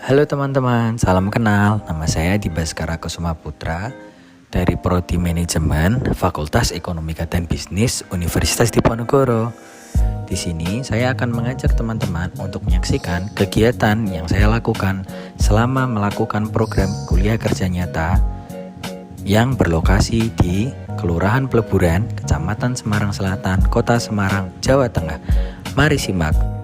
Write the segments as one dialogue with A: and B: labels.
A: Halo teman-teman, salam kenal. Nama saya Dibaskara Kusuma Putra dari Prodi Manajemen Fakultas Ekonomika dan Bisnis Universitas Diponegoro. Di sini saya akan mengajak teman-teman untuk menyaksikan kegiatan yang saya lakukan selama melakukan program kuliah kerja nyata yang berlokasi di Kelurahan Peleburan, Kecamatan Semarang Selatan, Kota Semarang, Jawa Tengah. Mari simak.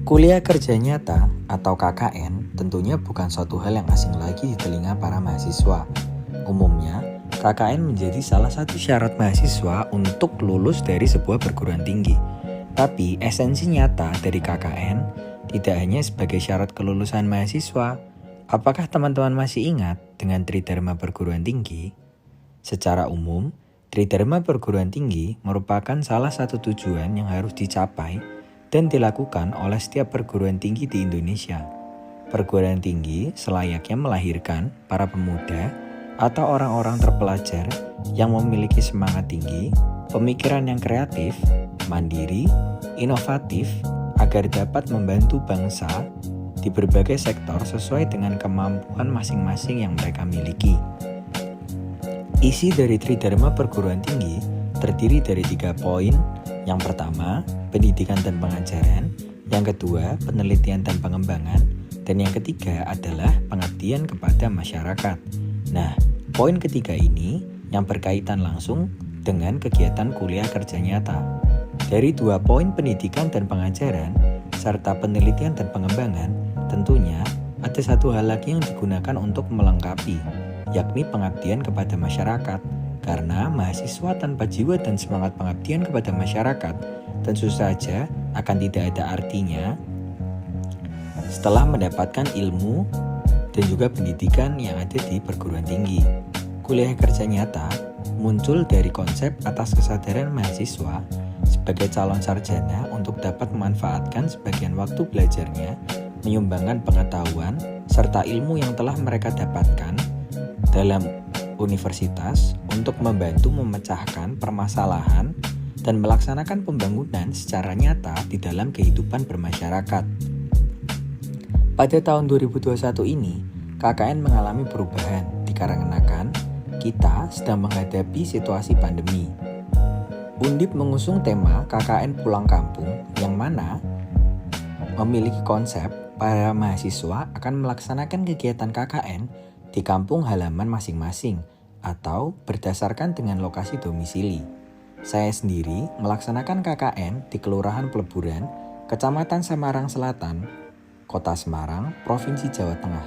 A: Kuliah kerja nyata atau KKN tentunya bukan suatu hal yang asing lagi di telinga para mahasiswa. Umumnya, KKN menjadi salah satu syarat mahasiswa untuk lulus dari sebuah perguruan tinggi. Tapi esensi nyata dari KKN tidak hanya sebagai syarat kelulusan mahasiswa. Apakah teman-teman masih ingat dengan Tridharma perguruan tinggi? Secara umum, Tridharma perguruan tinggi merupakan salah satu tujuan yang harus dicapai dan dilakukan oleh setiap perguruan tinggi di Indonesia. Perguruan tinggi selayaknya melahirkan para pemuda atau orang-orang terpelajar yang memiliki semangat tinggi, pemikiran yang kreatif, mandiri, inovatif, agar dapat membantu bangsa di berbagai sektor sesuai dengan kemampuan masing-masing yang mereka miliki. Isi dari Tridharma perguruan tinggi terdiri dari 3 poin. Yang pertama, pendidikan dan pengajaran. Yang kedua, penelitian dan pengembangan. Dan yang ketiga adalah pengabdian kepada masyarakat. Nah, poin ketiga ini yang berkaitan langsung dengan kegiatan kuliah kerja nyata. Dari 2 poin pendidikan dan pengajaran, serta penelitian dan pengembangan, tentunya ada satu hal lagi yang digunakan untuk melengkapi, yakni pengabdian kepada masyarakat. Karena mahasiswa tanpa jiwa dan semangat pengabdian kepada masyarakat tentu saja akan tidak ada artinya setelah mendapatkan ilmu dan juga pendidikan yang ada di perguruan tinggi. Kuliah kerja nyata muncul dari konsep atas kesadaran mahasiswa sebagai calon sarjana untuk dapat memanfaatkan sebagian waktu belajarnya, menyumbangkan pengetahuan serta ilmu yang telah mereka dapatkan dalam universitas untuk membantu memecahkan permasalahan dan melaksanakan pembangunan secara nyata di dalam kehidupan bermasyarakat. Pada tahun 2021 ini, KKN mengalami perubahan dikarenakan kita sedang menghadapi situasi pandemi. Undip mengusung tema KKN Pulang Kampung yang mana memiliki konsep para mahasiswa akan melaksanakan kegiatan KKN di kampung halaman masing-masing atau berdasarkan dengan lokasi domisili. Saya sendiri melaksanakan KKN di Kelurahan Peleburan, Kecamatan Semarang Selatan, Kota Semarang, Provinsi Jawa Tengah.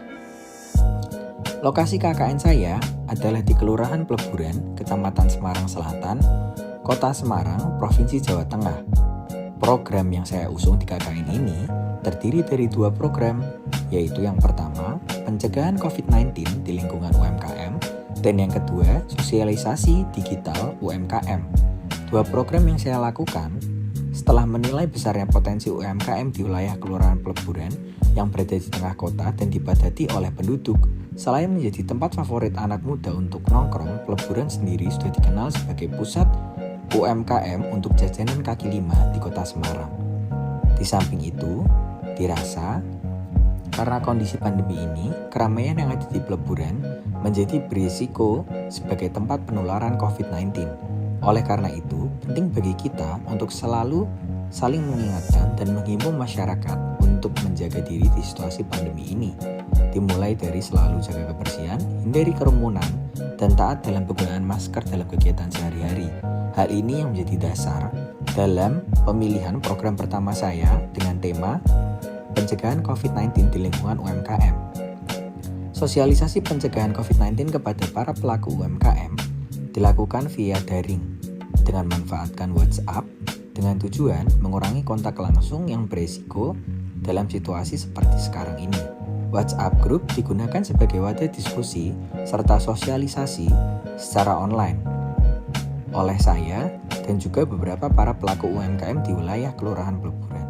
A: Lokasi KKN saya adalah di Kelurahan Peleburan, Kecamatan Semarang Selatan, Kota Semarang, Provinsi Jawa Tengah. Program yang saya usung di KKN ini terdiri dari 2 program, yaitu yang pertama, pencegahan COVID-19 di lingkungan UMKM, dan yang kedua, sosialisasi digital UMKM. 2 program yang saya lakukan setelah menilai besarnya potensi UMKM di wilayah Kelurahan Peleburan yang berada di tengah kota dan dipadati oleh penduduk. Selain menjadi tempat favorit anak muda untuk nongkrong, Peleburan sendiri sudah dikenal sebagai pusat UMKM untuk jajanan kaki lima di Kota Semarang. Di samping itu, dirasa karena kondisi pandemi ini, keramaian yang ada di Peleburan menjadi berisiko sebagai tempat penularan COVID-19. Oleh karena itu, penting bagi kita untuk selalu saling mengingatkan dan menghimbau masyarakat untuk menjaga diri di situasi pandemi ini. Dimulai dari selalu jaga kebersihan, hindari kerumunan, dan taat dalam penggunaan masker dalam kegiatan sehari-hari. Hal ini yang menjadi dasar dalam pemilihan program pertama saya dengan tema pencegahan COVID-19 di lingkungan UMKM. Sosialisasi pencegahan COVID-19 kepada para pelaku UMKM dilakukan via daring dengan memanfaatkan WhatsApp dengan tujuan mengurangi kontak langsung yang beresiko dalam situasi seperti sekarang ini. WhatsApp Group digunakan sebagai wadah diskusi serta sosialisasi secara online oleh saya dan juga beberapa para pelaku UMKM di wilayah Kelurahan Peleburan.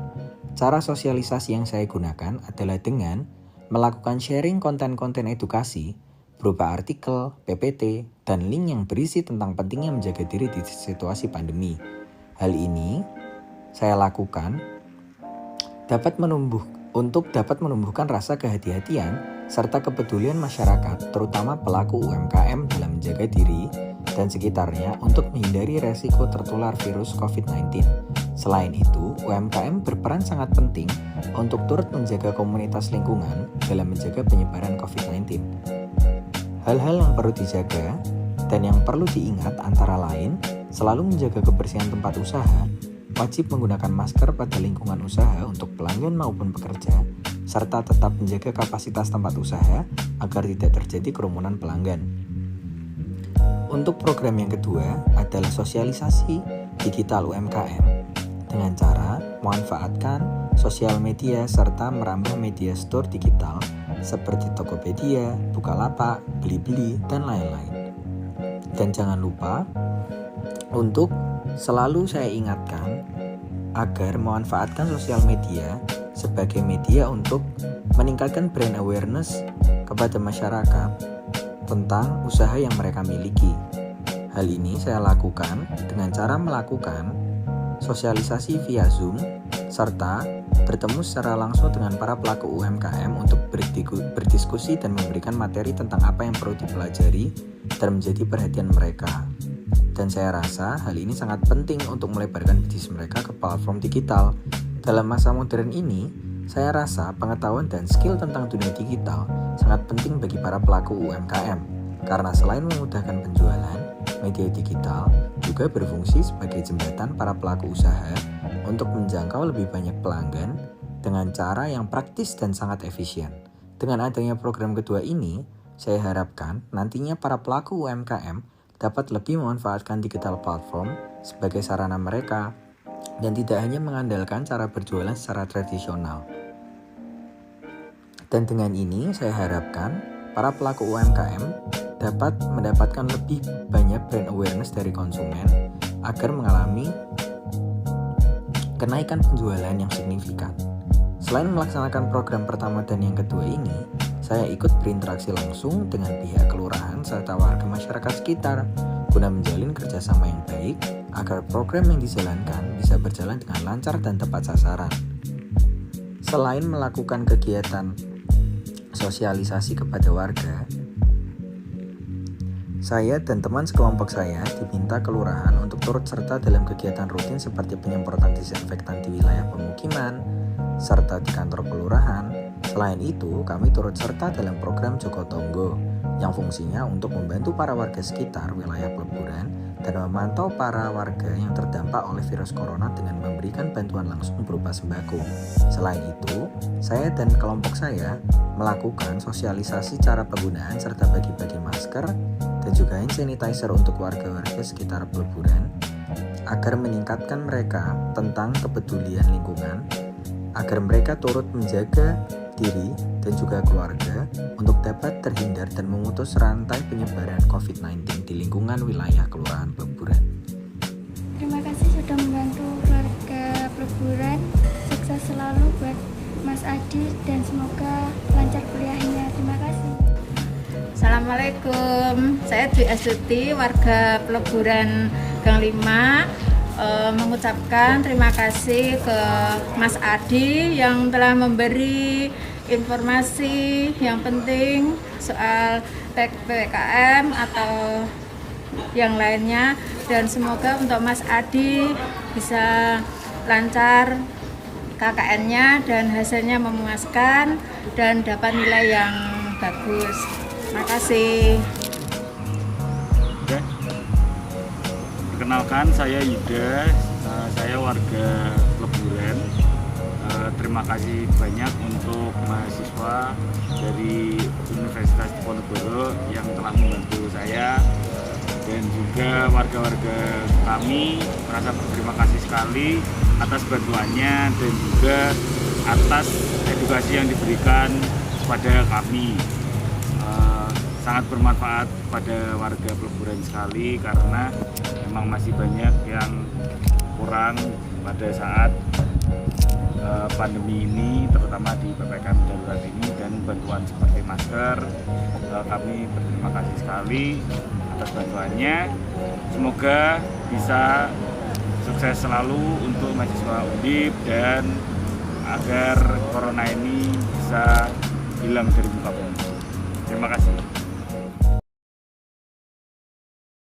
A: Cara sosialisasi yang saya gunakan adalah dengan melakukan sharing konten-konten edukasi berupa artikel, PPT, dan link yang berisi tentang pentingnya menjaga diri di situasi pandemi. Hal ini saya lakukan untuk dapat menumbuhkan rasa kehati-hatian serta kepedulian masyarakat, terutama pelaku UMKM dalam menjaga diri dan sekitarnya untuk menghindari resiko tertular virus COVID-19. Selain itu, UMKM berperan sangat penting untuk turut menjaga komunitas lingkungan dalam menjaga penyebaran COVID-19. Hal-hal yang perlu dijaga dan yang perlu diingat antara lain, selalu menjaga kebersihan tempat usaha, wajib menggunakan masker pada lingkungan usaha untuk pelanggan maupun pekerja, serta tetap menjaga kapasitas tempat usaha agar tidak terjadi kerumunan pelanggan. Untuk program yang kedua adalah sosialisasi digital UMKM dengan cara memanfaatkan sosial media serta merambah media store digital seperti Tokopedia, Bukalapak, Blibli, dan lain-lain. Dan jangan lupa untuk selalu saya ingatkan agar memanfaatkan sosial media sebagai media untuk meningkatkan brand awareness kepada masyarakat tentang usaha yang mereka miliki. Hal ini saya lakukan dengan cara melakukan sosialisasi via Zoom serta bertemu secara langsung dengan para pelaku UMKM untuk berdiskusi dan memberikan materi tentang apa yang perlu dipelajari dan menjadi perhatian mereka. Dan saya rasa hal ini sangat penting untuk melebarkan bisnis mereka ke platform digital. Dalam masa modern ini, saya rasa pengetahuan dan skill tentang dunia digital sangat penting bagi para pelaku UMKM. Karena selain memudahkan penjualan, media digital juga berfungsi sebagai jembatan para pelaku usaha untuk menjangkau lebih banyak pelanggan dengan cara yang praktis dan sangat efisien. Dengan adanya program kedua ini, saya harapkan nantinya para pelaku UMKM dapat lebih memanfaatkan digital platform sebagai sarana mereka dan tidak hanya mengandalkan cara berjualan secara tradisional. Dan dengan ini saya harapkan para pelaku UMKM dapat mendapatkan lebih banyak brand awareness dari konsumen agar mengalami kenaikan penjualan yang signifikan. Selain melaksanakan program pertama dan yang kedua ini, saya ikut berinteraksi langsung dengan pihak kelurahan serta warga masyarakat sekitar guna menjalin kerjasama yang baik agar program yang dijalankan bisa berjalan dengan lancar dan tepat sasaran. Selain melakukan kegiatan sosialisasi kepada warga, saya dan teman sekelompok saya diminta kelurahan untuk turut serta dalam kegiatan rutin seperti penyemprotan disinfektan di wilayah pemukiman, serta di kantor kelurahan. Selain itu, kami turut serta dalam program Joko Tonggo yang fungsinya untuk membantu para warga sekitar wilayah peleburan dan memantau para warga yang terdampak oleh virus corona dengan memberikan bantuan langsung berupa sembako. Selain itu, saya dan kelompok saya melakukan sosialisasi cara penggunaan serta bagi-bagi masker dan juga hand sanitizer untuk warga-warga sekitar peleburan agar meningkatkan mereka tentang kepedulian lingkungan, agar mereka turut menjaga diri dan juga keluarga untuk dapat terhindar dan memutus rantai penyebaran COVID-19 di lingkungan wilayah Kelurahan Peleburan.
B: Terima kasih sudah membantu keluarga Peleburan. Sukses selalu buat Mas Adi dan semoga lancar kuliahnya. Terima kasih.
C: Assalamualaikum, saya Dwi Astuti, warga Peleburan Gang 5, mengucapkan terima kasih ke Mas Adi yang telah memberi informasi yang penting soal PPKM atau yang lainnya, dan semoga untuk Mas Adi bisa lancar KKN-nya dan hasilnya memuaskan dan dapat nilai yang bagus. Terima kasih.
D: Oke. Perkenalkan, saya Yuda, saya warga Peleburan. Terima kasih banyak untuk mahasiswa dari Universitas Diponegoro yang telah membantu saya, dan juga warga-warga kami merasa berterima kasih sekali atas bantuannya dan juga atas edukasi yang diberikan kepada kami. Sangat bermanfaat pada warga Peleburan sekali karena memang masih banyak yang kurang pada saat pandemi ini, terutama di PPKM darurat ini, dan bantuan seperti masker. Kami berterima kasih sekali atas bantuannya. Semoga bisa sukses selalu untuk mahasiswa Undip dan agar corona ini bisa hilang dari muka bumi. Terima kasih.